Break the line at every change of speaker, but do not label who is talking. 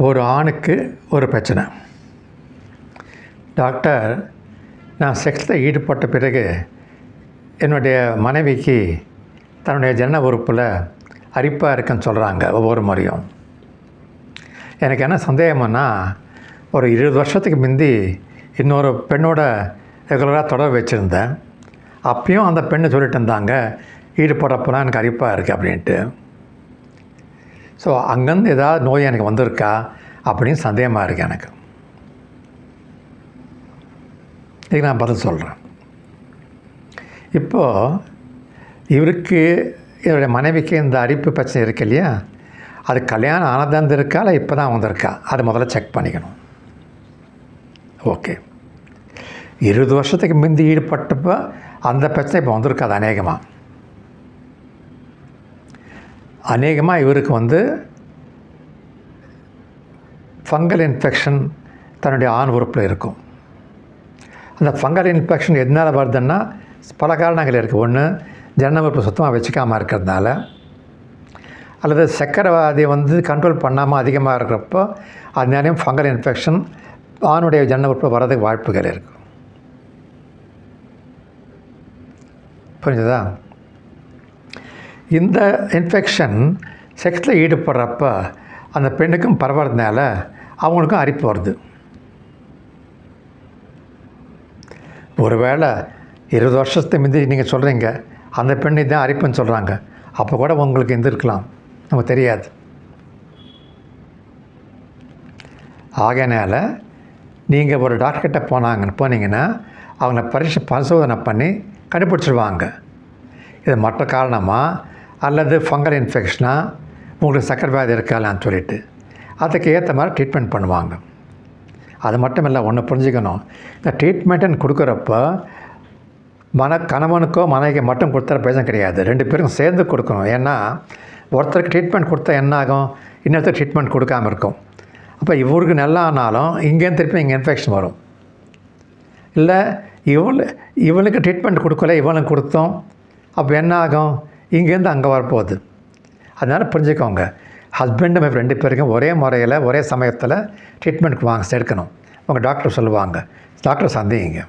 ஒரு ஆணுக்கு ஒரு பிரச்சனை. டாக்டர், நான் செக்ஸில் ஈடுபட்ட பிறகு என்னுடைய மனைவிக்கு தன்னுடைய ஜனன உறுப்பில் அரிப்பாக இருக்குன்னு சொல்கிறாங்க ஒவ்வொரு முறையும். எனக்கு என்ன சந்தேகம்னா, ஒரு 20 வருஷத்துக்கு முந்தி இன்னொரு பெண்ணோட ரெகுலராக தொடர்பு வச்சுருந்தேன். அப்பயும் அந்த பெண்ணு சொல்லிட்டு இருந்தாங்க, ஈடுபடுறப்பெல்லாம் எனக்கு அரிப்பாக இருக்குது அப்படின்ட்டு. ஸோ அங்கேருந்து ஏதாவது நோய் எனக்கு வந்திருக்கா அப்படின்னு சந்தேகமாக இருக்குது எனக்கு. இதுக்கு நான் பதில் சொல்கிறேன். இப்போது இவருக்கு, என்னுடைய மனைவிக்கு இந்த அரிப்பு பிரச்சனை இருக்கு இல்லையா, அது கல்யாணம் ஆனதான் இருக்கா இல்லை இப்போ தான் வந்திருக்கா, அது முதல்ல செக் பண்ணிக்கணும். ஓகே, 20 வருஷத்துக்கு முந்தி ஈடுபட்டப்போ அந்த பிரச்சனை இப்போ வந்திருக்காது. அநேகமாக இவருக்கு ஃபங்கல் இன்ஃபெக்ஷன் தன்னுடைய ஆண் உறுப்பில் இருக்கும். அந்த ஃபங்கல் இன்ஃபெக்ஷன் எதனால் வருதுன்னா பல காரணங்கள் இருக்குது. ஒன்று, ஜனன உறுப்பு சுத்தமாக வச்சுக்காமல் இருக்கிறதுனால, அல்லது சக்கரவாதி கண்ட்ரோல் பண்ணாமல் அதிகமாக இருக்கிறப்போ அதனாலேயும் ஃபங்கல் இன்ஃபெக்ஷன் ஆணுடைய ஜனன உறுப்பு வர்றதுக்கு வாய்ப்புகள் இருக்குது. புரிஞ்சுதா? இந்த இன்ஃபெக்ஷன் செக்ஸில் ஈடுபடுறப்ப அந்த பெண்ணுக்கும் பரவறதுனால அவங்களுக்கும் அரிப்பு வருது. ஒருவேளை 20 வருஷத்துக்கு முந்தி நீங்கள் சொல்கிறீங்க அந்த பெண்ணை தான் அரிப்புன்னு சொல்கிறாங்க, அப்போ கூட உங்களுக்கு இருக்கலாம், நமக்கு தெரியாது. ஆகையினால நீங்கள் ஒரு டாக்டர்கிட்ட போனீங்கன்னா அவங்கள பரிசோதனை பண்ணி கண்டுபிடிச்சிடுவாங்க இது மற்ற காரணமாக அல்லது ஃபங்கல் இன்ஃபெக்ஷனாக உங்களுக்கு சக்கரை வியாதி இருக்காலான்னு சொல்லிட்டு அதுக்கு ஏற்ற மாதிரி ட்ரீட்மெண்ட் பண்ணுவாங்க. அது மட்டும் இல்லை, ஒன்று புரிஞ்சுக்கணும், இந்த ட்ரீட்மெண்ட்டுன்னு கொடுக்குறப்ப கணவனுக்கோ மனைவிக்கு மட்டும் கொடுத்தா பிரயோஜனம் கிடையாது, 2 பேருக்கும் சேர்ந்து கொடுக்கணும். ஏன்னா ஒருத்தருக்கு ட்ரீட்மெண்ட் கொடுத்தா என்ன ஆகும், இன்னொருத்தர் ட்ரீட்மெண்ட் கொடுக்காமல் இருக்கும். அப்போ இவருக்கு நல்லா ஆனாலும் இங்கேருந்து திருப்பி இங்கே இன்ஃபெக்ஷன் வரும். இல்லை இவனுக்கு ட்ரீட்மெண்ட் கொடுக்கல, இவனுக்கு கொடுத்தோம், அப்போ என்ன ஆகும், இங்கேருந்து அங்கே வரப்போகுது. அதனால் புரிஞ்சுக்கோங்க, ஹஸ்பண்டும் 2 பேருக்கும் ஒரே முறையில் ஒரே சமயத்தில் ட்ரீட்மெண்ட்டுக்கு எடுக்கணும். உங்கள் டாக்டர் சொல்லுவாங்க, டாக்டர் சந்தேகிங்க.